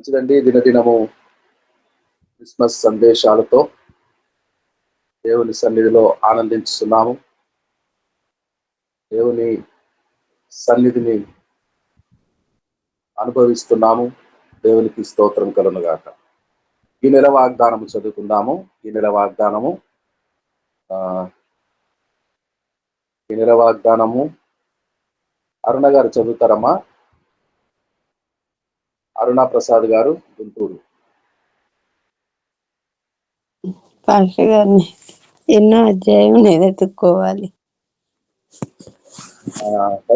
మంచిదండి. దినదినము క్రిస్మస్ సందేశాలతో దేవుని సన్నిధిలో ఆనందించుతున్నాము. దేవుని సన్నిధిని అనుభవిస్తున్నాము. దేవునికి స్తోత్రం కలుగునుగాక. ఈ నెల వాగ్దానము చదువుకుందాము. ఈ నెల వాగ్దానము అరుణ గారు చదువుతారమ్మా. అరుణ ప్రసాద్ గారు, గుంటూరు. పాస్టర్ గారిని ఎన్నో అధ్యాయం నేను ఎత్తుక్కోవాలి.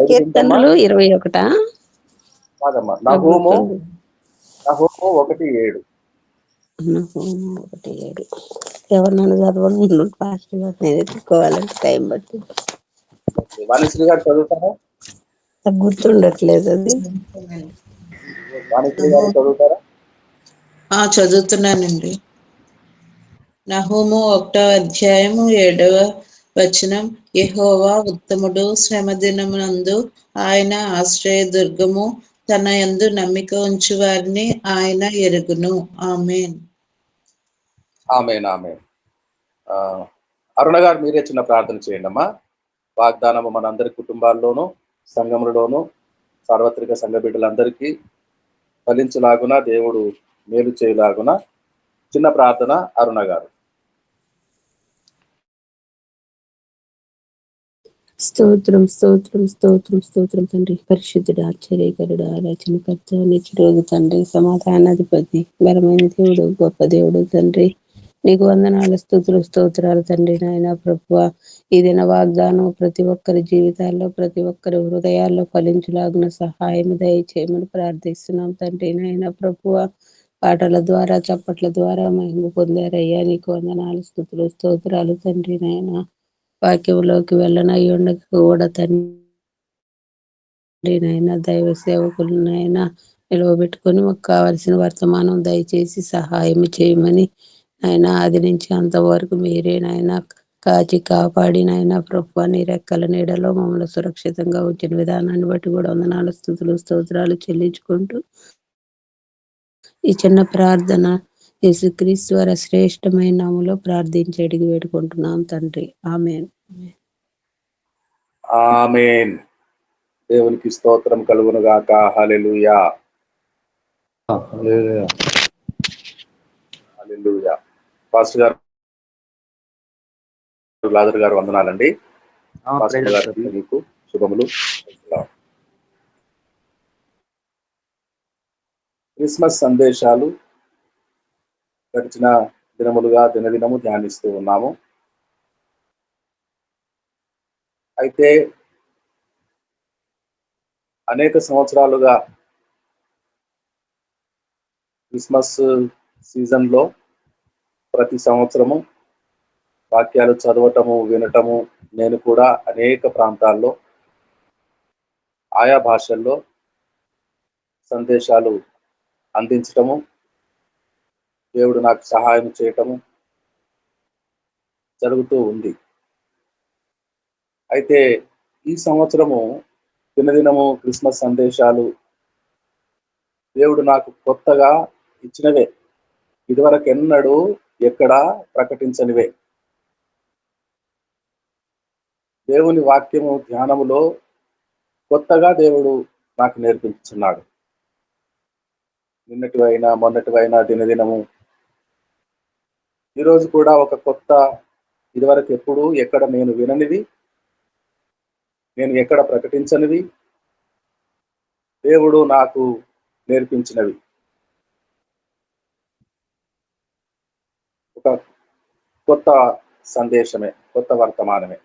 కీర్తనలు 21 కాదమ్మా, నహూము 1:7. నహూము 1:7 ఎవరినైనా చదవండి పాస్టర్ గారు, నేను ఎత్తుక్కోవాలంటే టైం పట్టింది. వాణిశ్రీ గారు చదువుతారా? నాకు గుర్తుండట్లేదు అది. వాణిశ్రీ గారు చదువుతారా? చదువుతున్నానండి. నహూము 1:7 యెహోవా ఉత్తముడు, శ్రమ దినమునందు ఆయన ఆశ్రయదుర్గము, తన యందు నమ్మిక ఉంచు వారిని ఆయన ఎరుగును. ఆమేన్. ఆమేన్, ఆమేన్. అరుణ గారు మీరే చిన్న ప్రార్థన చేయండి అమ్మా. వాగ్దానము మనందరి కుటుంబాల్లోనూ, సంఘములలోనూ, సార్వత్రిక సంఘ బిడ్డలందరికీ ఫలించులాగున, దేవుడు మేలు చేయలాగున చిన్న ప్రార్థన. అరుణ గారు. స్తోత్రం స్తోత్రం స్తోత్రం స్తోత్రం తండ్రి, పరిశుద్ధుడు, ఆశ్చర్యకరుడు, ఆలోచనకర్త, నిత్యుడు తండ్రి, సమాధానాధిపతి, బలమైన దేవుడు, గొప్ప దేవుడు తండ్రి, నీకు వందనాలు, స్తుతులు, స్తోత్రాలు తండ్రి. నాయన ప్రభువ, ఈ దిన వాగ్దానం ప్రతి ఒక్కరి జీవితాల్లో, ప్రతి ఒక్కరి హృదయాల్లో ఫలించులాగున సహాయం దయచేయమని ప్రార్థిస్తున్నాం తండ్రి. నాయన ప్రభువ, పాటల ద్వారా, చప్పట్ల ద్వారా మహిమ పొందారయ్యా. నీకు వందనాలు, స్తుతులు, స్తోత్రాలు తండ్రి. నాయన వాక్యంలోకి వెళ్ళనయ్యుండక కూడా తండ్రి నాయన, దైవ సేవకులు నాయన నిలవబెట్టుకొని మాకు కావలసిన వర్తమానం దయచేసి సహాయం చేయమని ఆయన ఆది నుంచి అంతవరకు మీరే నాయన కాచి కాపాడి నాయన ప్రభువా, నీ రెక్కల నీడలో మమ్మల్ని సురక్షితంగా ఉంచిన విధానాన్ని బట్టి కూడా వందనాలు, స్తుతులు, స్తోత్రాలు చెల్లించుకుంటూ ఈ చిన్న ప్రార్థన యేసుక్రీస్తు వారి శ్రేష్టమైన నామములో ప్రార్థించి అడిగి వేడుకుంటున్నాం తండ్రి. ఆమేన్. ఆమేన్. దేవునికి స్తోత్రం కలుగును గాక. హల్లెలూయా, హల్లెలూయా. పాస్టర్ గారు, లాజర్ గారు వందనాలండి. పాస్టర్ గారికి మీకు శుభములు. క్రిస్మస్ సందేశాలు గడిచిన దినములుగా దినదినము ధ్యానిస్తూ ఉన్నాము. అయితే అనేక సంవత్సరాలుగా క్రిస్మస్ సీజన్లో ప్రతి సంవత్సరము వాక్యాలు చదవటము, వినటము, నేను కూడా అనేక ప్రాంతాల్లో ఆయా భాషల్లో సందేశాలు అందించటము, దేవుడు నాకు సహాయం చేయటము జరుగుతూ ఉంది. అయితే ఈ సంవత్సరము దినదినము క్రిస్మస్ సందేశాలు దేవుడు నాకు కొత్తగా ఇచ్చినవే, ఇదివరకు ఎన్నడూ ఎక్కడ ప్రకటించనివే. దేవుని వాక్యము ధ్యానములో కొత్తగా దేవుడు నాకు నేర్పించున్నాడు. నిన్నటివైనా మొన్నటివైనా దినదినము ఈరోజు కూడా ఒక కొత్త, ఇదివరకు ఎప్పుడు ఎక్కడ నేను విననివి, నేను ఎక్కడ ప్రకటించనివి దేవుడు నాకు నేర్పించినవి. ఒక కొత్త సందేశమే, కొత్త వర్తమానమే.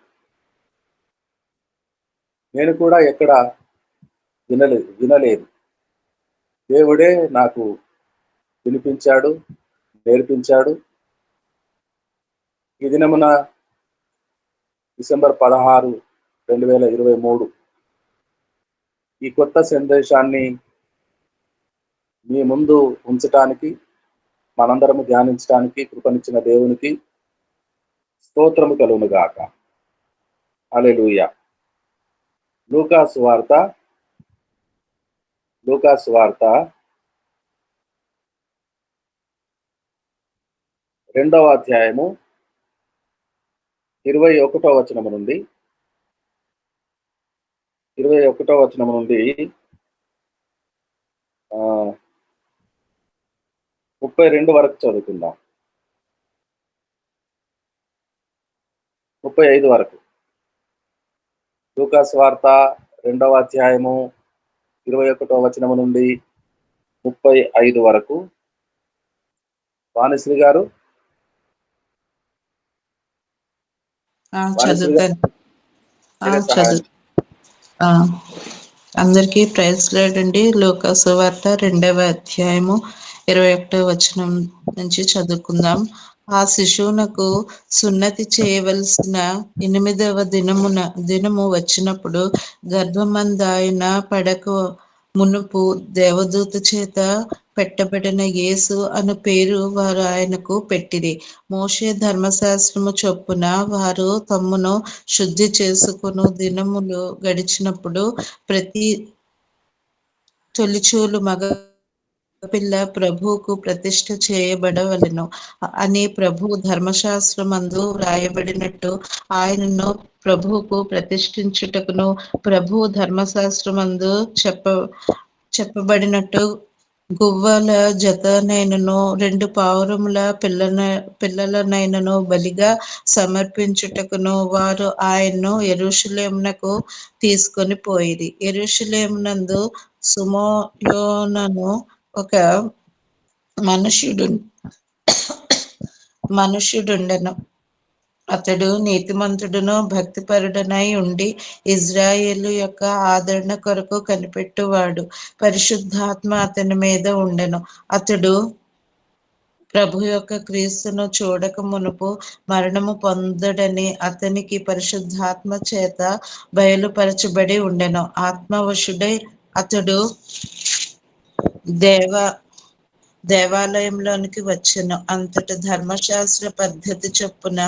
నేను కూడా ఎక్కడ వినలేదు. దేవుడే నాకు వినిపించాడు, నేర్పించాడు. ఈ దినమున డిసెంబర్ 16, 2023 ఈ కొత్త సందేశాన్ని మీ ముందు ఉంచటానికి, మనందరము ధ్యానించడానికి కృపనిచ్చిన దేవునికి స్తోత్రము కలుగును గాక. హల్లెలూయా. లూకా సువార్త 2వ అధ్యాయము 21వ వచనము నుండి 21వ వచనము నుండి 32 వరకు చదువుకుందాం. 35 వరకు. లూకా సువార్త 2వ అధ్యాయము 21వ వచనము నుండి 35 వరకు. వాణిశ్రీ గారు చదువుతాను. చదువు. అందరికీ ప్రైజ్ లార్డ్ అండి. లూకా సువార్త 2వ అధ్యాయము 21వ వచనం నుంచి చదువుకుందాం. ఆ శిశువునకు సున్నతి చేయవలసిన 8వ దినము వచ్చినప్పుడు గర్భమందాయన పడక మునుపు దేవదూత చేత పెట్టబడిన యేసు అను పేరు వారు ఆయనకు పెట్టిరి. మోషే ధర్మశాస్త్రము చొప్పున వారు తమ్మును శుద్ధి చేసుకుని దినములు గడిచినప్పుడు ప్రతి తొలిచూలు మగ పిల్ల ప్రభువుకు ప్రతిష్ఠ చేయబడవలెను అని ప్రభు ధర్మశాస్త్రమందు వ్రాయబడినట్టు ఆయనను ప్రభువుకు ప్రతిష్ఠించుటకును ప్రభు ధర్మశాస్త్రమందు చెప్పబడినట్టు గువ్వల జతనైనను 2 పావురముల పిల్లలనైనను బలిగా సమర్పించుటకును వారు ఆయన్ను యెరూషలేమునకు తీసుకొని పోయిరి. యెరూషలేమునందు సుమయోనను ఒక మనుష్యుడుండెను. అతడు నీతిమంతుడును భక్తిపరుడనై ఉండి ఇజ్రాయేలు యొక్క ఆదరణ కొరకు కనిపెట్టువాడు. పరిశుద్ధాత్మ అతని మీద ఉండెను. అతడు ప్రభు యొక్క క్రీస్తును చూడక మునుపు మరణము పొందడని అతనికి పరిశుద్ధాత్మ చేత బయలుపరచబడి ఉండెను. ఆత్మవశుడై అతడు దేవాలయంలోనికి వచ్చెను. అంతట ధర్మశాస్త్ర పద్ధతి చొప్పున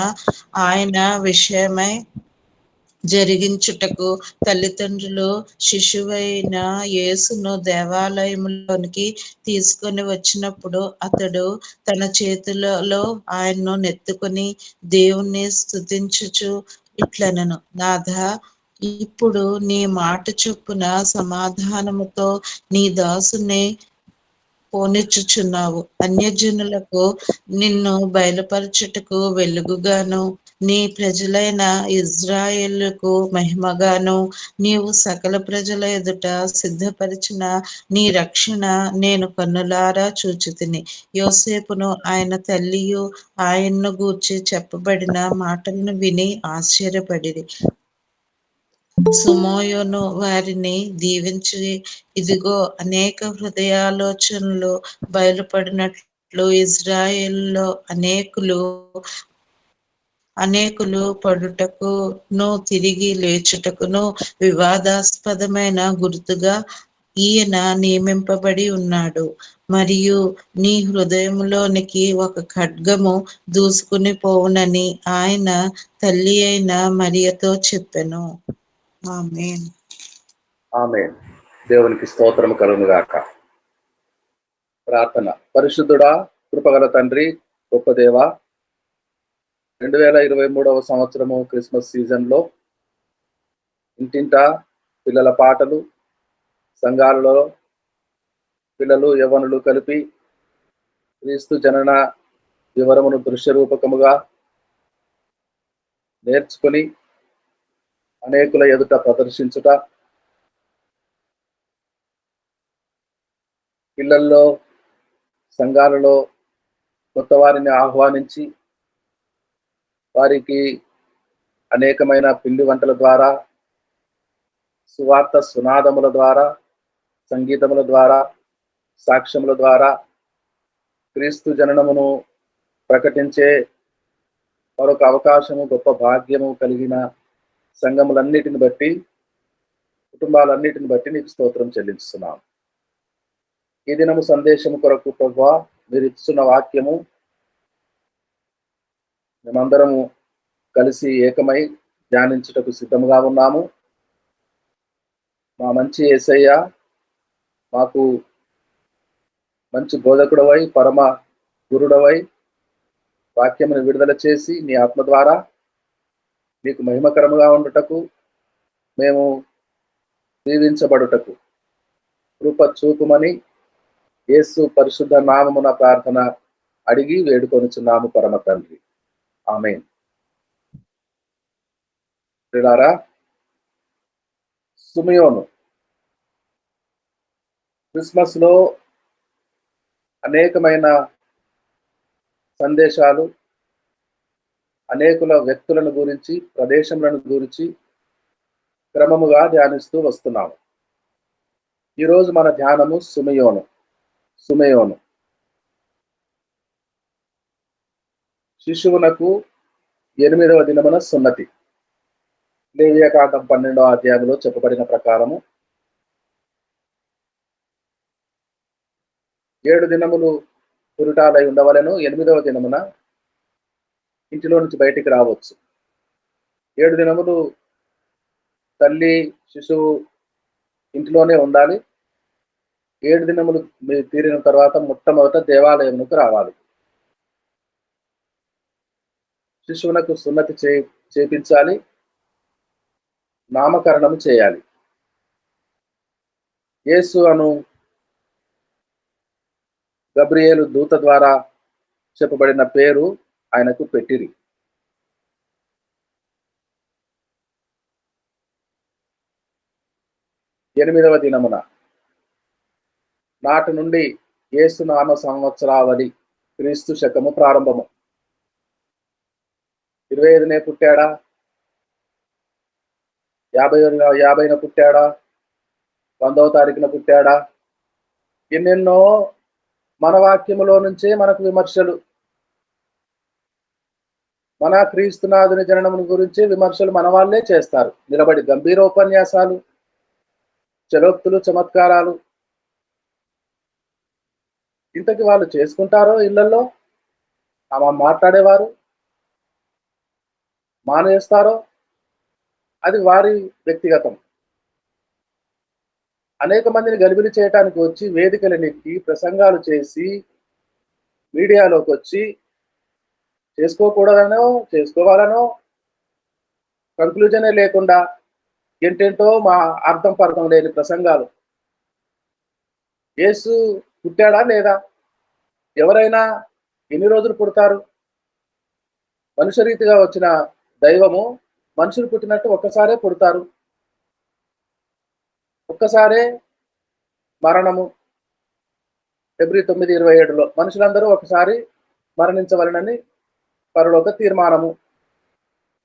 ఆయన విషయమై జరిగించుటకు తల్లిదండ్రులు శిశువైన యేసును దేవాలయంలోనికి తీసుకొని వచ్చినప్పుడు అతడు తన చేతులలో ఆయన్ను నెత్తుకొని దేవుణ్ణి స్తుతించుచు ఇట్లనెను, నాథా, ఇప్పుడు నీ మాట చొప్పున సమాధానముతో నీ దాసుని పోనిచ్చుచున్నావు. అన్యజనులకు నిన్ను బయలుపరచుటకు వెలుగుగాను నీ ప్రజలైన ఇజ్రాయేలుకు మహిమగాను నీవు సకల ప్రజల ఎదుట సిద్ధపరిచిన నీ రక్షణ నేను కన్నులారా చూచితిని. యోసేపును ఆయన తల్లియు ఆయన్ను గూర్చి చెప్పబడిన మాటలను విని ఆశ్చర్యపడిరి. సుమయోను వారిని దీవించి, ఇదిగో, అనేక హృదయాలోచనలు బయలుపడినట్లు ఇజ్రాయేలులో అనేకులు పడుటకును తిరిగి లేచుటకును వివాదాస్పదమైన గుర్తుగా ఈయన నియమింపబడి ఉన్నాడు. మరియు నీ హృదయములోనికి ఒక ఖడ్గము దూసుకుని పోవునని ఆయన తల్లి అయిన మరియతో చెప్పెను. ఆమేన్. ఆమేన్. దేవునికి స్తోత్రము కలుగును గాక. ప్రార్థన. పరిశుద్ధుడా, కృపగల తండ్రి, గొప్ప దేవ, 2023వ సంవత్సరము క్రిస్మస్ సీజన్లో ఇంటింటా పిల్లల పాటలు, సంఘాలలో పిల్లలు యవ్వనులు కలిపి క్రీస్తు జనన వివరమును దృశ్య రూపకముగా నేర్చుకొని అనేకుల ఎదుట ప్రదర్శించుట, పిల్లల్లో సంఘాలలో కొత్త వారిని ఆహ్వానించి వారికి అనేకమైన పిండి వంటల ద్వారా, సువార్త సునాదముల ద్వారా, సంగీతముల ద్వారా, సాక్ష్యముల ద్వారా క్రీస్తు జననమును ప్రకటించే మరొక అవకాశము, గొప్ప భాగ్యము కలిగిన సంఘములన్నిటిని బట్టి, కుటుంబాలన్నిటిని బట్టి నీకు స్తోత్రం చెల్లిస్తున్నాం. ఈ దినము సందేశము కొరకు ప్రభువా మీరు ఇస్తున్న వాక్యము మేమందరము కలిసి ఏకమై ధ్యానించుటకు సిద్ధముగా ఉన్నాము. మా మంచి యేసయ్య మాకు మంచి బోధకుడవై, పరమ గురుడవై, వాక్యమును విడుదల చేసి నీ ఆత్మ ద్వారా నీకు మహిమకరముగా ఉండుటకు, మేము దీవించబడుటకు కృప చూపుమని యేసు పరిశుద్ధ నామమున ప్రార్థన అడిగి వేడుకొనుచున్నాము పరమ తండ్రి. ఆమేన్. ప్రియులారా, సిమియోను క్రిస్మస్ లో అనేకమైన సందేశాలు, అనేకుల వ్యక్తులను గురించి, ప్రదేశములను గురించి క్రమముగా ధ్యానిస్తూ వస్తున్నాము. ఈరోజు మన ధ్యానము సుమయోను శిశువునకు 8వ దినమున సున్నతి. లేవియాకాండం 12వ అధ్యాయంలో చెప్పబడిన ప్రకారము 7 దినములు పురుటాలై ఉండవలెను, 8వ దినమున ఇంటిలో నుంచి బయటికి రావచ్చు. 7 దినములు తల్లి శిశువు ఇంటిలోనే ఉండాలి. 7 దినములు తీరిన తర్వాత మొట్టమొదట దేవాలయమునకు రావాలి. శిశువునకు సున్నతి చేపించాలి, నామకరణము చేయాలి. యేసు అను గబ్రియేలు దూత ద్వారా చెప్పబడిన పేరు ఆయనకు పెట్టిరి. ఎనిమిదవ దినమున నాటి నుండి యేసు నామ సంవత్సరావళి క్రీస్తు శకము ప్రారంభము. 25నే పుట్టాడా, 50న పుట్టాడా, 100వ తారీఖున పుట్టాడా, ఎన్నెన్నో మన వాక్యములో నుంచే మనకు విమర్శలు, మన క్రీస్తునాథుని జననమును గురించి విమర్శలు మన వాళ్ళే చేస్తారు. నిలబడి గంభీరోపన్యాసాలు, చలోక్తులు, చమత్కారాలు. ఇంతకి వాళ్ళు చేసుకుంటారో ఇళ్లలో మాట్లాడేవారు, మానేస్తారో అది వారి వ్యక్తిగతం. అనేక మందిని గలిబిలి చేయడానికి వచ్చి వేదికలనెక్కి ప్రసంగాలు చేసి మీడియాలోకి వచ్చి చేసుకోకూడదనో చేసుకోవాలనో కంక్లూజనే లేకుండా ఏంటేంటో మా అర్థం పర్థం లేని ప్రసంగాలు. యేసు పుట్టాడా లేదా? ఎవరైనా ఎన్ని రోజులు పుడతారు? మనుష్యరీతిగా వచ్చిన దైవము మనుషులు పుట్టినట్టు ఒక్కసారే పుడతారు, ఒక్కసారే మరణము. ఫిబ్రవరి 9:27లో మనుషులందరూ ఒకసారి మరణించవలనని పరలోక తీర్మానము.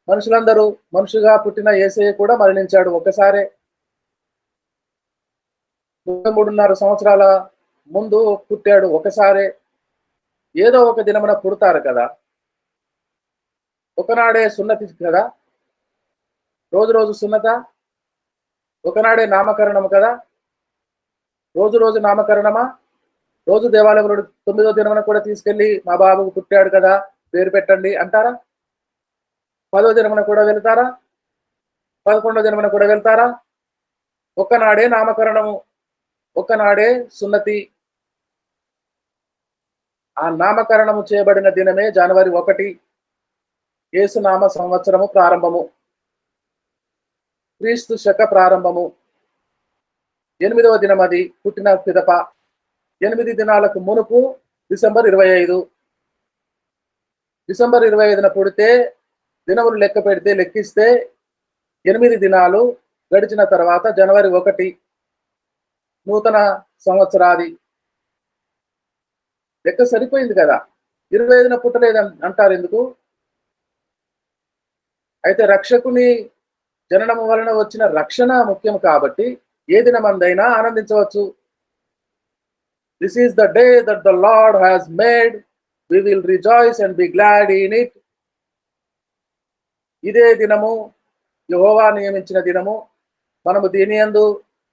మనుషులందరూ, మనుషుగా పుట్టిన యేసయ్య కూడా మరణించాడు ఒక్కసారే. 3.5 సంవత్సరాల ముందు పుట్టాడు ఒకసారే. ఏదో ఒక దినమున పుడతారు కదా, ఒకనాడే సున్నతి కదా, రోజు రోజు సున్నత, ఒకనాడే నామకరణము కదా, రోజు రోజు నామకరణమా? రోజు దేవాలయంలో 9వ దినమున కూడా తీసుకెళ్లి మా బాబుకు పుట్టాడు కదా పేరు పెట్టండి అంటారా? 10వ దినమున కూడా వెళ్తారా? 11వ దినమున కూడా వెళ్తారా? ఒక్కనాడే నామకరణము, ఒక్కనాడే సున్నతి. ఆ నామకరణము చేయబడిన దినమే జనవరి 1, యేసునామ సంవత్సరము ప్రారంభము, క్రీస్తు శక ప్రారంభము. 8వ దినం అది పుట్టిన పిదప. 8 దినాలకు మునుపు డిసెంబర్ 25. డిసెంబర్ 25న పుడితే దినములు లెక్క పెడితే లెక్కిస్తే 8 దినాలు గడిచిన తర్వాత జనవరి 1 నూతన సంవత్సరాది. లెక్క సరిపోయింది కదా. 25న పుట్టలేదు అంటారు ఎందుకు? అయితే రక్షకుని జననము వలన వచ్చిన రక్షణ ముఖ్యం కాబట్టి ఏ దినమందైనా ఆనందించవచ్చు. This is the day that the Lord has made. We will rejoice and be glad in it. ఇదే దినము యెహోవా నియమించిన దినము. మనము దీని యందు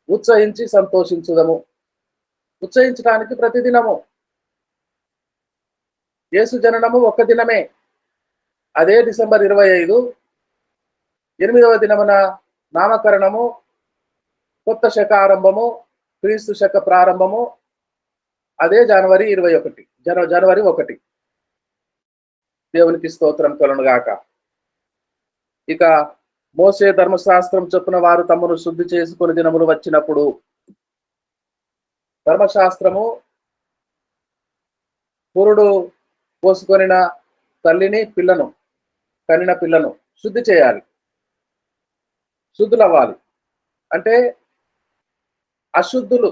ఉత్సహించి సంతోషించుదము. ఉత్సహించడానికి ప్రతి దినము. యేసు జననము ఒక్క దినమే, అదే డిసెంబర్ 25. 8వ దినమున నామకరణము, కొత్త శక ఆరంభము, క్రీస్తు శక ప్రారంభము, అదే జనవరి 21. జనవరి 1. దేవునికి స్తోత్రం కలుగునుగాక. ఇక మోసే ధర్మశాస్త్రం చొప్పున వారు తమను శుద్ధి చేసుకుని దినములు వచ్చినప్పుడు, ధర్మశాస్త్రము పురుడు పోసుకొనిన తల్లిని పిల్లను కనిన పిల్లను శుద్ధి చేయాలి, శుద్ధులవ్వాలి. అంటే అశుద్ధులు,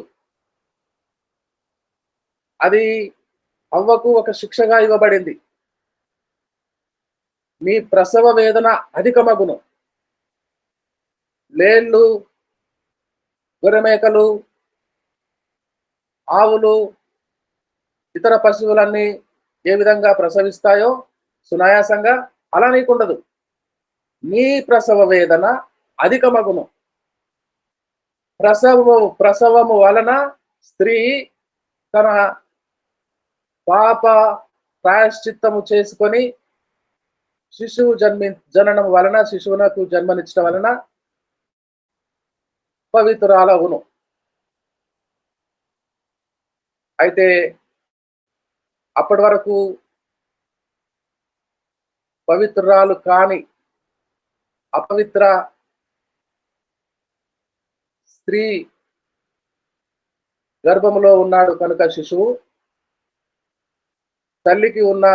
అది అవ్వకు ఒక శిక్షగా ఇవ్వబడింది. మీ ప్రసవ వేదన అధికమగును. లేళ్ళు, గొర్రెమేకలు, ఆవులు, ఇతర పశువులన్నీ ఏ విధంగా ప్రసవిస్తాయో సునాయాసంగా, అలా నీకుండదు. నీ ప్రసవ వేదన అధికమగును. ప్రసవము వలన స్త్రీ తన పాప ప్రాయశ్చిత్తము చేసుకొని శిశువు జననం వలన, శిశువునకు జన్మనిచ్చడం వలన పవిత్రాలవును. అయితే అప్పటి వరకు పవిత్రాలు కాని అపవిత్ర స్త్రీ గర్భములో ఉన్నాడు కనుక శిశువు, తల్లికి ఉన్న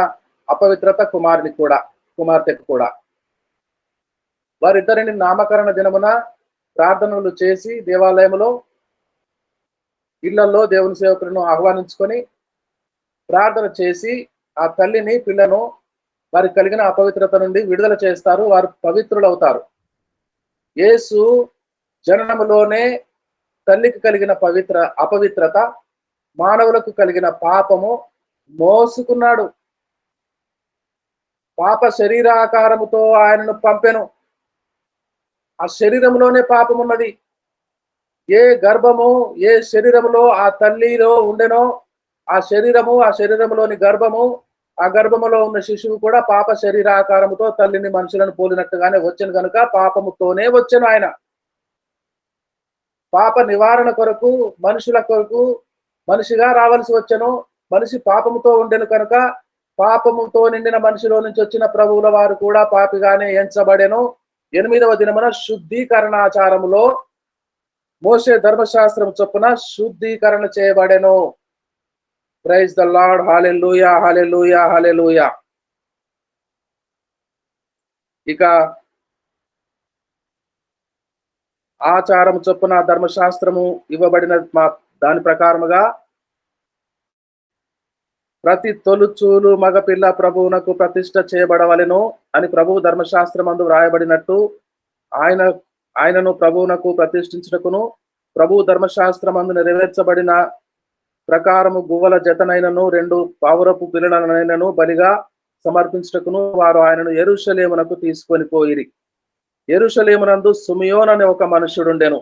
అపవిత్రత కుమార్తెకు కూడా. వారిద్దరిని నామకరణ దినమున ప్రార్థనలు చేసి దేవాలయంలో, ఇళ్లలో దేవుని సేవకులను ఆహ్వానించుకొని ప్రార్థన చేసి ఆ తల్లిని పిల్లను వారికి కలిగిన అపవిత్రత నుండి విడుదల చేస్తారు. వారు పవిత్రులవుతారు. యేసు జననములోనే తల్లికి కలిగిన అపవిత్రత, మానవులకు కలిగిన పాపము మోసుకున్నాడు. పాప శరీరాకారముతో ఆయనను పంపెను. ఆ శరీరంలోనే పాపమున్నది. ఏ గర్భము, ఏ శరీరములో ఆ తల్లిలో ఉండెనో ఆ శరీరములోని గర్భము, ఆ గర్భములో ఉన్న శిశువు కూడా పాప శరీరాకారముతో తల్లిని, మనుషులను పోలినట్టుగానే వచ్చెను కనుక పాపముతోనే వచ్చెను ఆయన. పాప నివారణ కొరకు, మనుషుల కొరకు మనిషిగా రావాల్సి వచ్చెను. మనిషి పాపముతో ఉండెను కనుక పాపముతో నిండిన మనిషిలో నుంచి వచ్చిన ప్రభువుల వారు కూడా పాపిగానే ఎంచబడెను. 8వ దినమున శుద్ధీకరణాచారములో మోషే ధర్మశాస్త్రం చొప్పున శుద్ధీకరణ చేయబడెను. Praise the Lord. Hallelujah, hallelujah, hallelujah. ఇక ఆచారం చొప్పున ధర్మశాస్త్రము ఇవ్వబడిన దాని ప్రకారముగా ప్రతి తొలుచూలు మగపిల్ల ప్రభువునకు ప్రతిష్ఠ చేయబడవలెను అని ప్రభువు ధర్మశాస్త్రమందు వ్రాయబడినట్టు ఆయనను ప్రభువునకు ప్రతిష్ఠించుటకును, ప్రభువు ధర్మశాస్త్రమందు నెరవేర్చబడిన ప్రకారము గువ్వల జతనైనను 2 పావురపు పిల్లలనైనను బలిగా సమర్పించుటకును వారు ఆయనను యెరూషలేమునకు తీసుకొని పోయిరి. యెరూషలేమునందు సిమియోను అనే ఒక మనుష్యుడుండెను.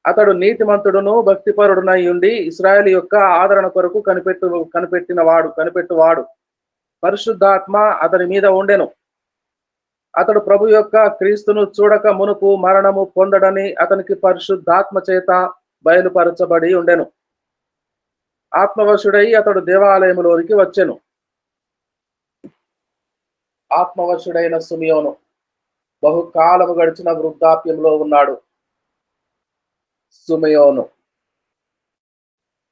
అతడు నీతిమంతుడును భక్తిపరుడునై ఉండి ఇశ్రాయేలు యొక్క ఆదరణ కొరకు కనిపెట్టువాడు. పరిశుద్ధాత్మ అతని మీద ఉండెను. అతడు ప్రభు యొక్క క్రీస్తును చూడక మునుపు మరణము పొందడని అతనికి పరిశుద్ధాత్మ చేత బయలుపరచబడి ఉండెను. ఆత్మవశుడై అతడు దేవాలయములోనికి వచ్చెను. ఆత్మవశుడైన సిమియోను బహుకాలము గడిచిన వృద్ధాప్యంలో ఉన్నాడు. సిమియోను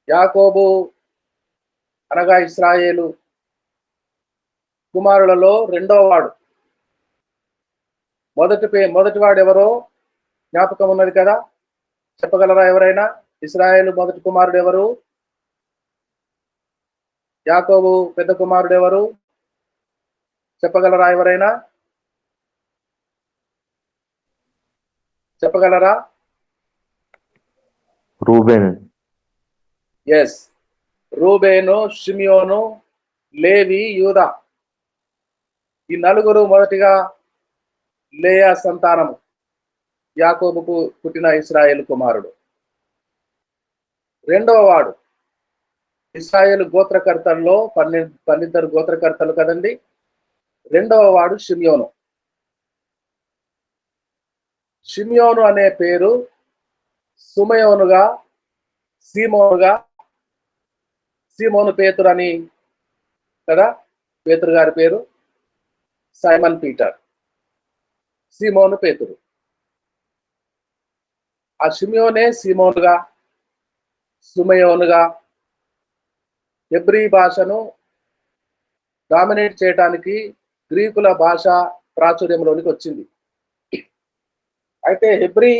యాకోబు అనగా ఇశ్రాయేలు కుమారులలో 2వ వాడు. మొదటివాడు ఎవరో జ్ఞాపకం ఉన్నది కదా, చెప్పగలరా ఎవరైనా? ఇశ్రాయేలు మొదటి కుమారుడు ఎవరు? యాకోబు పెద్ద కుమారుడు ఎవరు? చెప్పగలరా ఎవరైనా? చెప్పగలరా? రూబేన్. ఎస్, రూబేను, షిమియోను, లేవి, యూదా. ఈ 4 మొదటిగా లేయా సంతానము, యాకోబుకు పుట్టిన ఇశ్రాయేలు కుమారుడు. 2వ వాడు ఇశ్రాయేలు గోత్రకర్తల్లో 12 గోత్రకర్తలు కదండి. 2వ వాడు షిమియోను. షిమియోను అనే పేరు సుమయోనుగా, సీమోను పేతురు అని కదా పేతురు గారి పేరు సైమన్ పీటర్, సీమోను పేతురు. ఆ షిమియోనే సీమోనుగా, సుమయోనుగా హెబ్రీ భాషను డామినేట్ చేయడానికి గ్రీకుల భాష ప్రాచుర్యంలోనికి వచ్చింది. అయితే హెబ్రీ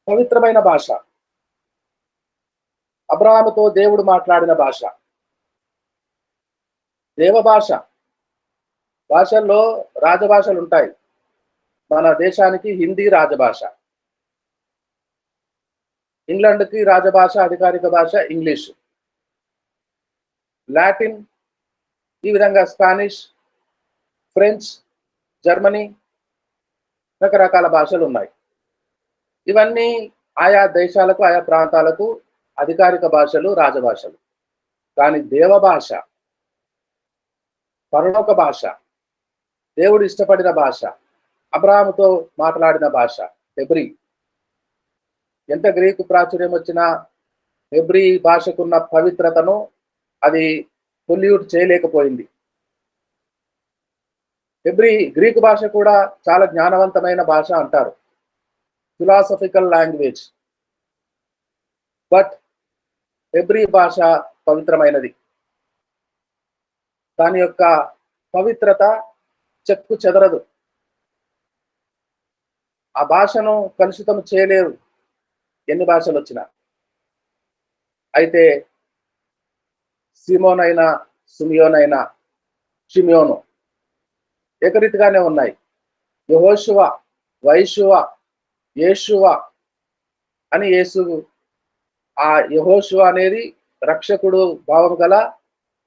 పవిత్రమైన భాష, అబ్రహాముతో దేవుడు మాట్లాడిన భాష, దేవ భాష. భాషల్లో రాజభాషలు ఉంటాయి. మన దేశానికి హిందీ రాజభాష, ఇంగ్లాండ్కి రాజభాష, అధికారిక భాష ఇంగ్లీష్, లాటిన్, ఈ విధంగా స్పానిష్, ఫ్రెంచ్, జర్మనీ, రకరకాల భాషలు ఉన్నాయి. ఇవన్నీ ఆయా దేశాలకు, ఆయా ప్రాంతాలకు అధికారిక భాషలు, రాజభాషలు. కానీ దేవ భాష, పరలోక భాష, దేవుడు ఇష్టపడిన భాష, అబ్రహాముతో మాట్లాడిన భాష హెబ్రీ. ఎంత గ్రీకు ప్రాచుర్యం వచ్చినా హెబ్రీ భాషకున్న పవిత్రతను అది పొల్యూట్ చేయలేకపోయింది. గ్రీకు భాష కూడా చాలా జ్ఞానవంతమైన భాష అంటారు, ఫిలాసఫికల్ లాంగ్వేజ్. బట్ హెబ్రీ భాష పవిత్రమైనది. దాని యొక్క పవిత్రత చెక్కు చెదరదు. ఆ భాషను కలుషితం చేయలేరు ఎన్ని భాషలు వచ్చినా. అయితే సిమోనైనా, సుమియోనైనా, షిమియోను ఏకరీతిగానే ఉన్నాయి. యెహోషువ, వైషువ, యేషువ అని యేసు, ఆ యెహోషువ అనేది రక్షకుడు భావం గల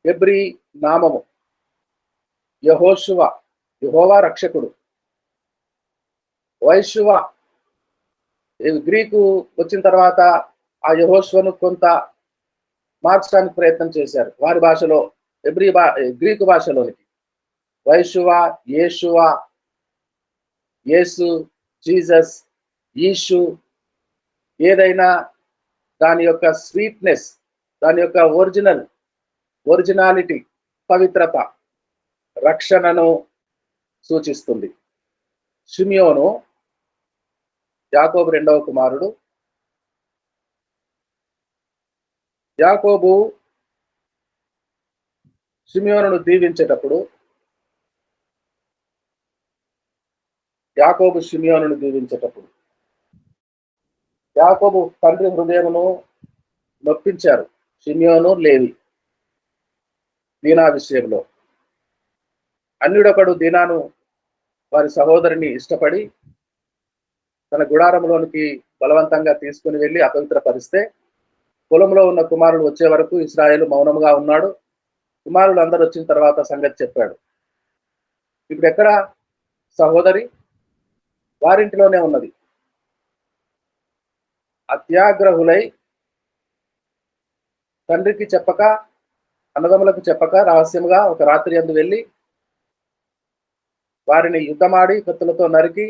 హెబ్రీ నామము. యెహోషువ, యెహోవా రక్షకుడు. వైషువ, గ్రీకు వచ్చిన తర్వాత ఆ యెహోషువను కొంత మార్చడానికి ప్రయత్నం చేశారు వారి భాషలో, గ్రీకు భాషలోనికి. వైషువ, యేషువ, యేసు, జీసస్, ఈషు, ఏదైనా దాని యొక్క స్వీట్నెస్, దాని యొక్క ఒరిజినాలిటీ, పవిత్రత, రక్షణను సూచిస్తుంది. షిమియోను యాకోబు రెండవ కుమారుడు. యాకోబు షిమియోనును దీవించేటప్పుడు, యాకోబు తండ్రి హృదయమును నొప్పించారు షిమియోను, లేవి దీనా విషయంలో. అన్యుడొకడు దీనాను, వారి సహోదరిని ఇష్టపడి తన గుడారంలోనికి బలవంతంగా తీసుకుని వెళ్ళి అపవిత్రపరిస్తే, పొలంలో ఉన్న కుమారుడు వచ్చే వరకు ఇశ్రాయేలు మౌనంగా ఉన్నాడు. కుమారులు అందరూ వచ్చిన తర్వాత సంగతి చెప్పాడు. ఇప్పుడు ఎక్కడ సహోదరి? వారింటిలోనే ఉన్నది. అత్యాగ్రహులై తండ్రికి చెప్పక, అన్నదమ్ములకు చెప్పక రహస్యముగా ఒక రాత్రి యందు వెళ్ళి వారిని యుద్ధమాడి కత్తులతో నరికి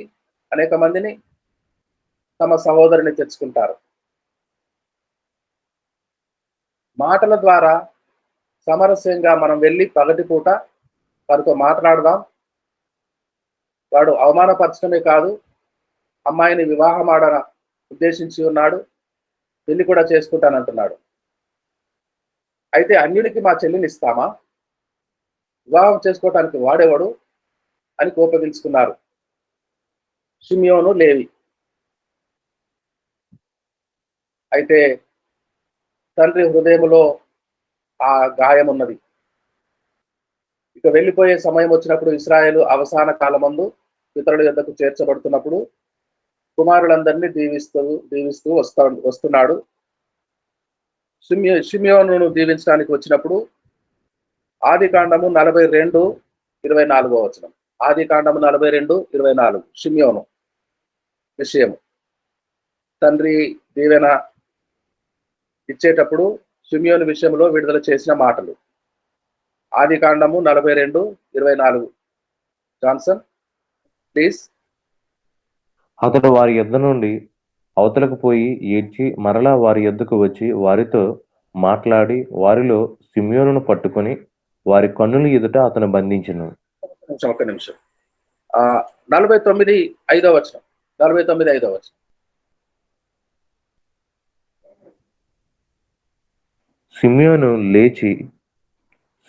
అనేక మందిని తమ సహోదరిని తెచ్చుకుంటారు. మాటల ద్వారా సామరస్యంగా మనం వెళ్ళి పగటిపూట వారితో మాట్లాడదాం. వాడు అవమానపరచడమే కాదు, అమ్మాయిని వివాహం ఆడ ఉద్దేశించి ఉన్నాడు, పెళ్లి కూడా చేసుకుంటానంటున్నాడు. అయితే అన్యునికి మా చెల్లిని ఇస్తామా? వివాహం చేసుకోవటానికి వాడేవాడు అని కోపగించుకున్నారు షిమియోను, లేవి. అయితే తండ్రి హృదయములో ఆ గాయం ఉన్నది. ఇక వెళ్ళిపోయే సమయం వచ్చినప్పుడు, ఇశ్రాయేలు అవసాన కాలమందు పితరుల యొద్దకు చేర్చబడుతున్నప్పుడు కుమారులందరినీ దీవిస్తూ వస్తున్నాడు. షిమియోనును దీవించడానికి వచ్చినప్పుడు ఆదికాండము 42:24 వచనం. ఆదికాండము 42:24 షిమియోను విషయం. తండ్రి దీవెన ఇచ్చేటప్పుడు షిమియోను విషయంలో విడుదల చేసిన మాటలు. ఆదికాండము 42:24. Johnson please. అతడు వారి యొద్ద నుండి అవతలకు పోయి ఏడ్చి మరలా వారి యొద్దకు వచ్చి వారితో మాట్లాడి వారిలో సిమియోనును పట్టుకొని వారి కన్నుల ఎదుట అతను బంధించెను. ఒక్క నిమిషం 49:5 వచనం. 49:5 వచనం.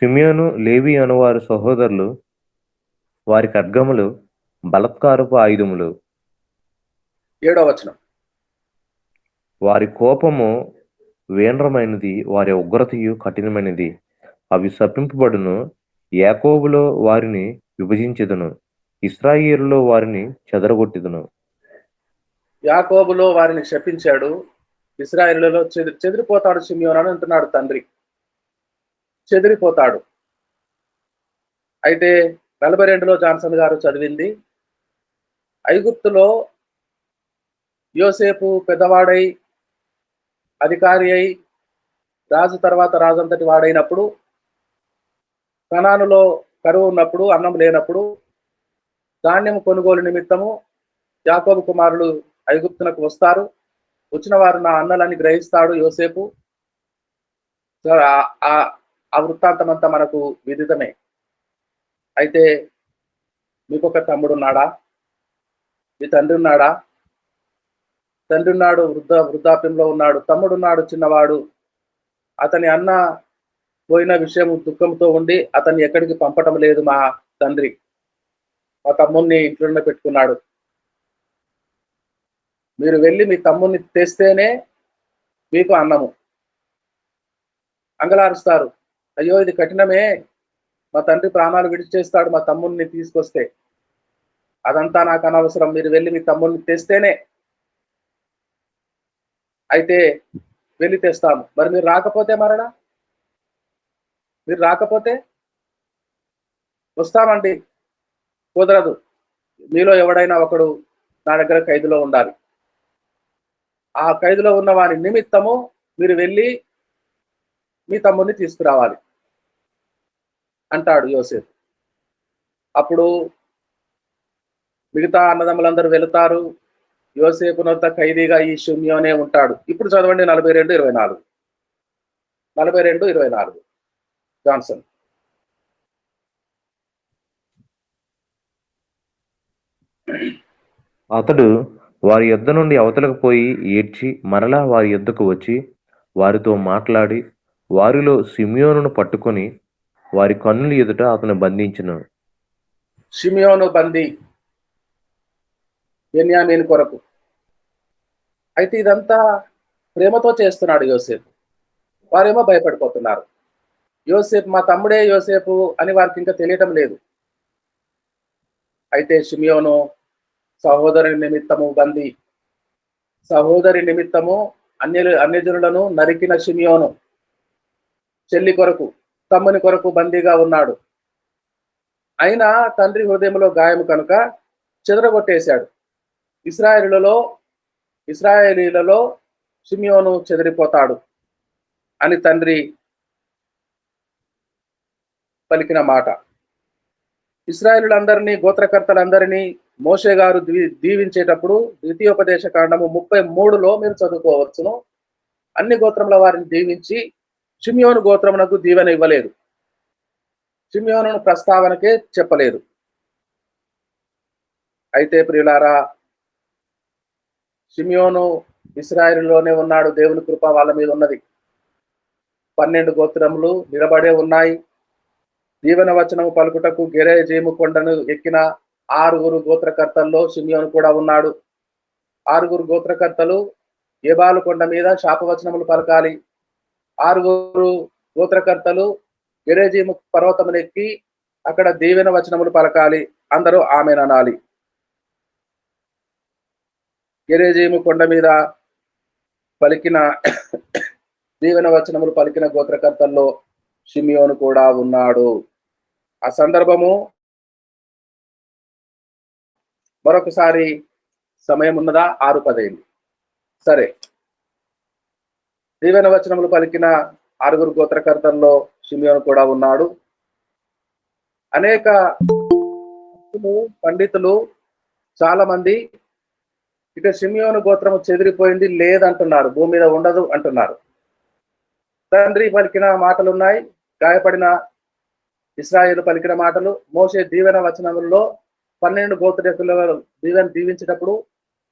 సిమియోను లేవి అనువారి సహోదరులు వారి ఖడ్గములు బలత్కారపు ఆయుధములు. 7వ వచనం. వారి కోపము వేండ్రమైనది, వారి ఉగ్రతయు కఠినమైనది. అవి శపింపబడును. యాకోబులో వారిని విభజించెదను, ఇశ్రాయేలులో వారిని చెదరగొట్టెదను. యాకోబులో వారిని శపించాడు, ఇశ్రాయేలులో చెదిరిపోతాడు షిమ్యోను అని అంటున్నాడు తండ్రి. చెదిరిపోతాడు. అయితే 42లో జాన్సన్ గారు చదివింది, ఐగుప్తులో యోసేపు పెద్దవాడై అధికారి అయి రాజు తర్వాత రాజంతటి వాడైనప్పుడు, కనానులో కరువు ఉన్నప్పుడు, అన్నం లేనప్పుడు ధాన్యం కొనుగోలు నిమిత్తము యాకోబు కుమారులు ఐగుప్తునకు వస్తారు. వచ్చిన వారు నా అన్నలని గ్రహిస్తాడు యోసేపు. ఆ వృత్తాంతం అంతా మనకు విదితమే. అయితే మీకొక తమ్ముడు ఉన్నాడా? మీ తండ్రి ఉన్నాడా? తండ్రి ఉన్నాడు, వృద్ధాప్యంలో ఉన్నాడు. తమ్ముడున్నాడు చిన్నవాడు. అతని అన్న పోయిన విషయం దుఃఖంతో ఉండి అతన్ని ఎక్కడికి పంపటం లేదు మా తండ్రి. మా తమ్ముడిని ఇంట్లోనే పెట్టుకున్నాడు. మీరు వెళ్ళి మీ తమ్ముడిని తెస్తేనే మీకు అన్నము. అంగలారుస్తారు, అయ్యో ఇది కఠినమే, మా తండ్రి ప్రాణాలు విడిచేస్తాడు మా తమ్ముడిని తీసుకొస్తే. అదంతా నాకు అనవసరం, మీరు వెళ్ళి మీ తమ్ముడిని తెస్తేనే అయితే వెళ్ళి తెస్తాము. మరి మీరు రాకపోతే మరణ, మీరు రాకపోతే వస్తామండి, కుదరదు. మీలో ఎవడైనా ఒకడు నా దగ్గర ఖైదులో ఉండాలి. ఆ ఖైదులో ఉన్న వారి నిమిత్తము మీరు వెళ్ళి మీ తమ్ముడిని తీసుకురావాలి అంటాడు యోసేపు. అప్పుడు మిగతా అన్నదమ్ములందరూ వెళుతారు. యోసేపునొద్ద ఖైదీగా ఈ షిమ్యోనే ఉంటాడు. ఇప్పుడు చదవండి 42:24. 42:24 జాన్సన్. అతడు వారి యొద్ద నుండి అవతలకు పోయి ఏడ్చి మరలా వారి యొద్దకు వచ్చి వారితో మాట్లాడి వారిలో సిమియోనును పట్టుకొని వారి కన్నుల ఎదుట అతను బంధించెను. షిమ్యోను బందీ బెన్యామీను కొరకు. అయితే ఇదంతా ప్రేమతో చేస్తున్నాడు యోసేపు. వారేమో భయపడిపోతున్నారు. యోసేపు మా తమ్ముడే యోసేపు అని వారికి ఇంకా తెలియటం లేదు. అయితే షిమ్యోను సహోదరి నిమిత్తము బందీ, సహోదరి నిమిత్తము అన్యజనులను నరికిన షిమ్యోను చెల్లి కొరకు, తమ్ముని కొరకు బందీగా ఉన్నాడు. అయినా తండ్రి హృదయంలో గాయము కనుక చెదరగొట్టేశాడు. ఇశ్రాయేలీలలో షిమ్యోను చెదిరిపోతాడు అని తండ్రి పలికిన మాట. ఇశ్రాయేలులందరినీ, గోత్రకర్తలందరినీ మోషే గారు దీవించేటప్పుడు ద్వితీయోపదేశ కాండము 33లో మీరు చదువుకోవచ్చును. అన్ని గోత్రముల వారిని దీవించి షిమ్యోను గోత్రమునకు దీవెన ఇవ్వలేదు. షిమ్యోనును ప్రస్తావనకే చెప్పలేదు. అయితే ప్రియులారా, షిమ్యోను ఇశ్రాయేలులోనే ఉన్నాడు. దేవుని కృప వాళ్ళ మీద ఉన్నది. 12 గోత్రములు నిలబడే ఉన్నాయి. దీవెన వచనము పలుకుటకు గెరేజీము కొండను ఎక్కిన 6 గోత్రకర్తల్లో షిమ్యోను కూడా ఉన్నాడు. 6 గోత్రకర్తలు ఏబాలు కొండ మీద శాపవచనములు పలకాలి. 6 గోత్రకర్తలు గెరేజీము పర్వతమును ఎక్కి అక్కడ దీవెన వచనములు పలకాలి. అందరూ ఆమేననాలి. గెరేజీము కొండ మీద పలికిన దీవెన వచనములు పలికిన గోత్రకర్తల్లో షిమ్యోను కూడా ఉన్నాడు. ఆ సందర్భము మరొకసారి సమయం ఉన్నదా? 6:10. సరే, దీవెన వచనములు పలికిన 6 గోత్రకర్తల్లో షిమ్యోను కూడా ఉన్నాడు. అనేక పండితులు చాలా మంది ఇక షిమ్యోను గోత్రము చెదిరిపోయింది లేదంటున్నారు, భూమి మీద ఉండదు అంటున్నారు. తండ్రి పలికిన మాటలున్నాయి, గాయపడిన ఇశ్రాయేలు పలికిన మాటలు, మోషే దీవెన వచనములలో 12 గోత్రీకుల దీవించేటప్పుడు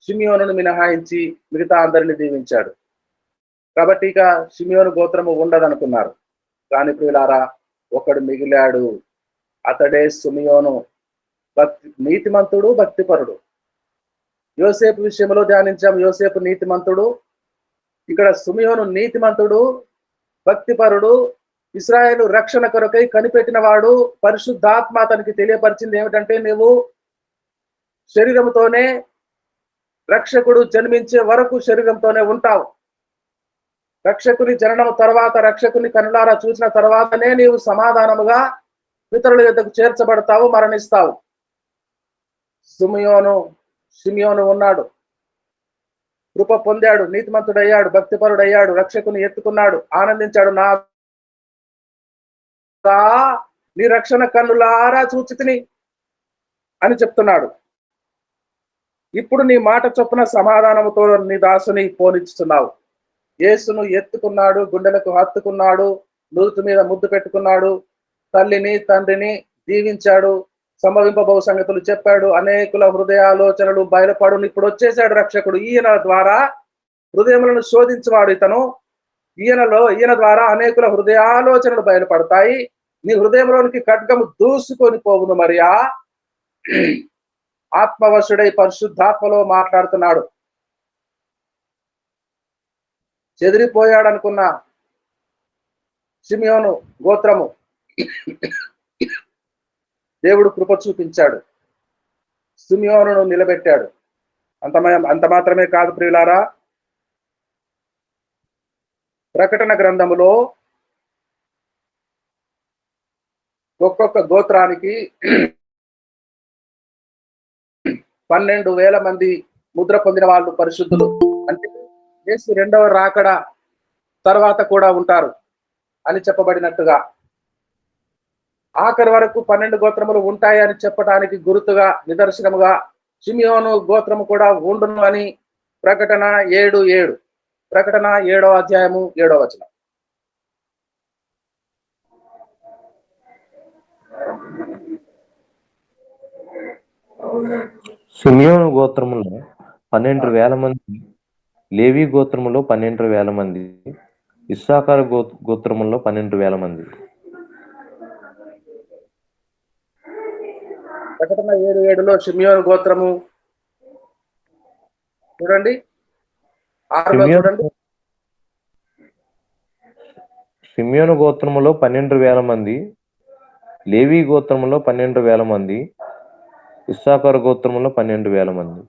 షిమియోనును మినహాయించి మిగతా అందరిని దీవించాడు. కాబట్టి ఇక షిమియోను గోత్రము ఉండదనుకున్నారు. కానీ ప్రియులారా, ఒకడు మిగిలాడు. అతడే షిమియోను. నీతిమంతుడు, భక్తిపరుడు. యోసేపు విషయంలో ధ్యానించాం. యోసేపు నీతిమంతుడు. ఇక్కడ షిమియోను నీతిమంతుడు, భక్తిపరుడు, ఇశ్రాయేలు రక్షణ కొరకై కనిపెట్టిన వాడు. పరిశుద్ధాత్మ అతనికి తెలియపరిచింది ఏమిటంటే, నువ్వు శరీరంతోనే రక్షకుడు జన్మించే వరకు శరీరంతోనే ఉంటావు. రక్షకుని జననం తర్వాత, రక్షకుని కనులారా చూసిన తర్వాతనే నీవు సమాధానముగా పితరుల యొద్దకు చేర్చబడతావు, మరణిస్తావు. షిమియోను ఉన్నాడు, కృప పొందాడు, నీతిమంతుడయ్యాడు, భక్తిపరుడయ్యాడు, రక్షకుని ఎత్తుకున్నాడు, ఆనందించాడు. నీ రక్షణ కన్నులారా చూచితిని అని చెప్తున్నాడు. ఇప్పుడు నీ మాట చొప్పున సమాధానముతో నీ దాసుని పోనిస్తున్నావు. యేసును ఎత్తుకున్నాడు, గుండెలకు హత్తుకున్నాడు, నుదుటి మీద ముద్దు పెట్టుకున్నాడు, తల్లిని తండ్రిని దీవించాడు, సంభవింపబో సంగతులు చెప్పాడు, అనేకుల హృదయాలోచనలు బయలుపడు. ఇప్పుడు వచ్చేసాడు రక్షకుడు. ఈయన ద్వారా హృదయములను శోధించేవాడు ఇతను. ఈయన ద్వారా అనేకుల హృదయాలోచనలు బయలుపడతాయి. నీ హృదయంలోనికి ఖడ్గము దూసుకొని పోవును. మరియా ఆత్మవశుడై పరిశుద్ధాత్మలో మాట్లాడుతున్నాడు. చెదిరిపోయాడనుకున్న షిమియోను గోత్రము దేవుడు కృప చూపించాడు, షిమియోనును నిలబెట్టాడు. అంత మాత్రమే కాదు ప్రియులారా, ప్రకటన గ్రంథములో ఒక్కొక్క గోత్రానికి 12,000 మంది ముద్ర పొందిన వాళ్ళు పరిశుద్ధులు. అంటే యేసు రెండవ రాకడ తర్వాత కూడా ఉంటారు అని చెప్పబడినట్టుగా ఆఖరి వరకు 12 గోత్రములు ఉంటాయి అని చెప్పడానికి గుర్తుగా, నిదర్శనముగా షిమియోను గోత్రము కూడా ఉండును అని ప్రకటన 7:7, ప్రకటన 7వ అధ్యాయము 7వ వచనం. షిమియోను గోత్రములో 12,000 మంది, లేవి గోత్రములో 12,000 మంది, ఇస్సాకారు గోత్రములో 12,000 మంది. ప్రకటన 7:7లో షిమియోను గోత్రము చూడండి, 6లో చూడండి. షిమియోను గోత్రములో 12,000 మంది, లేవి గోత్రములో 12,000 మంది, ఇస్సాకారు గోత్రములో 12,000 మంది.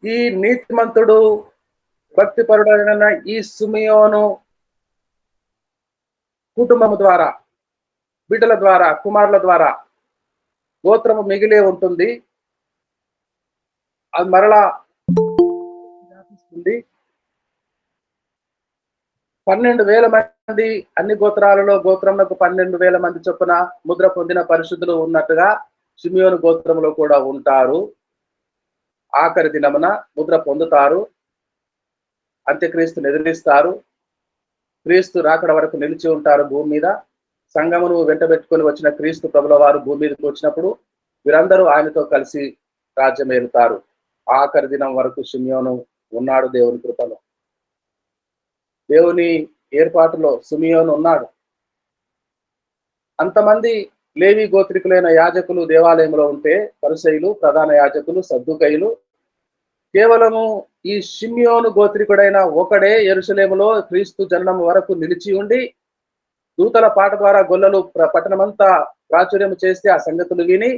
ఈ నీతిమంతుడు భక్తిపరుడైన ఈ షిమియోను కుటుంబము ద్వారా, బిడ్డల ద్వారా, కుమారుల ద్వారా గోత్రము మిగిలే ఉంటుంది. అది మరలా వ్యాపిస్తుంది. 12,000 మంది, అన్ని గోత్రాలలో గోత్రములకు 12,000 మంది చొప్పున ముద్ర పొందిన పరిశుద్ధులు ఉన్నట్టుగా షిమియోను గోత్రములో కూడా ఉంటారు. ఆఖరి దినమున ముద్ర పొందుతారు, అంత్యక్రీస్తుని ఎదిరిస్తారు, క్రీస్తు రాకడ వరకు నిలిచి ఉంటారు భూమి మీద. సంఘమును వెంటబెట్టుకొని వచ్చిన క్రీస్తు ప్రభుల వారు భూమి మీదకి వచ్చినప్పుడు వీరందరూ ఆయనతో కలిసి రాజ్యం ఏలుతారు. ఆఖరి దినం వరకు షిమియోను ఉన్నాడు దేవుని కృపలో. దేవుని ఏర్పాటులో షిమియోను ఉన్నాడు. అంతమంది లేవి గోత్రికులైన యాజకులు దేవాలయంలో ఉంటే, పరిసయ్యులు, ప్రధాన యాజకులు, సద్దూకయ్యులు, కేవలము ఈ షిమియోను గోత్రికుడైన ఒకడే యెరూషలేములో క్రీస్తు జననం వరకు నిలిచి ఉండి దూతల పాట ద్వారా గొల్లలు పట్టణమంతా ప్రాచుర్యం చేస్తే ఆ సంగతులు విని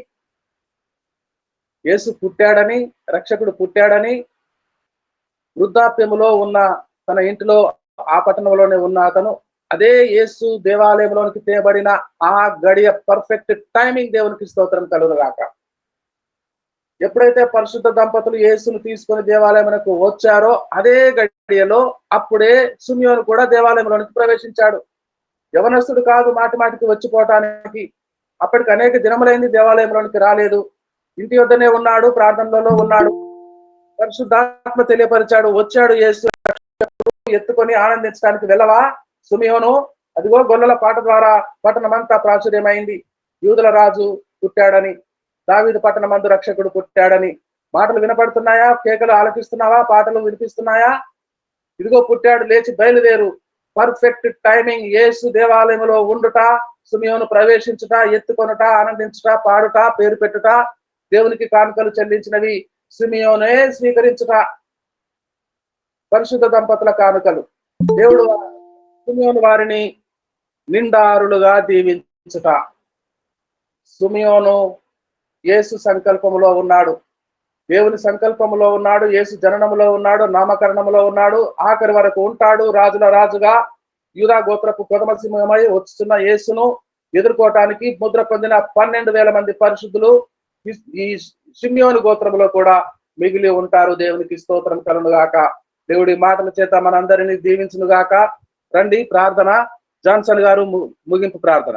యేసు పుట్టాడని, రక్షకుడు పుట్టాడని, వృద్ధాప్యములో ఉన్న తన ఇంటిలో ఆ పట్టణంలోనే ఉన్న అతను అదే యేసు దేవాలయంలోనికి తేబడిన ఆ గడియ పర్ఫెక్ట్ టైమింగ్ దేవునికి స్తోత్రం కలుగుగాక. ఎప్పుడైతే పరిశుద్ధ దంపతులు యేసును తీసుకొని దేవాలయంకు వచ్చారో అదే గడియలో అప్పుడే షిమియోను కూడా దేవాలయంలోనికి ప్రవేశించాడు. యవనస్తుడు కాదు మాటి మాటికి వచ్చిపోవటానికి. అప్పటికి అనేక దినములైంది దేవాలయంలోనికి రాలేదు. ఇంటి వద్దనే ఉన్నాడు, ప్రార్థనలలో ఉన్నాడు. పరిశుద్ధాత్మ తెలియపరిచాడు, వచ్చాడు యేసు, ఎత్తుకొని ఆనందించడానికి వెళ్ళవా షిమియోను? అదిగో గొల్లల పాట ద్వారా పట్టణమంతా ప్రాచుర్యమైంది. యూదుల రాజు పుట్టాడని, దావీదు పట్టణమందు రక్షకుడు పుట్టాడని మాటలు వినపడుతున్నాయా? కేకలు ఆలకిస్తున్నావా? పాటలు వినిపిస్తున్నాయా? ఇదిగో పుట్టాడు, లేచి బయలుదేరు. Perfect timing. యేసు దేవాలయంలో ఉండుట, సిమియోను ప్రవేశించుట, ఎత్తుకొనుట, ఆనందించుట, పాడుట, పేరు పెట్టుట, దేవునికి కానుకలు చెల్లించినవి సిమియోనే స్వీకరించుట. పరిశుద్ధ దంపతుల కానుకలు. దేవుడు సిమియోను వారిని నిండారులుగా దీవించుట. సిమియోను యేసు సంకల్పములో ఉన్నాడు, దేవుని సంకల్పములో ఉన్నాడు, యేసు జననములో ఉన్నాడు, నామకరణములో ఉన్నాడు, ఆఖరి వరకు ఉంటాడు. రాజుల రాజుగా యూదా గోత్రపు ప్రథమ సింహమై వస్తున్న యేసును ఎదుర్కోవటానికి ముద్ర పొందిన 12,000 మంది పరిశుద్ధులు ఈ సిమియోను గోత్రములో కూడా మిగిలి ఉంటారు. దేవునికి స్తోత్రం కలుగును గాక. దేవుడి మాటల చేత మనందరినీ దీవించును గాక. రండి ప్రార్థన. జాన్సన్ గారు ముగింపు ప్రార్థన.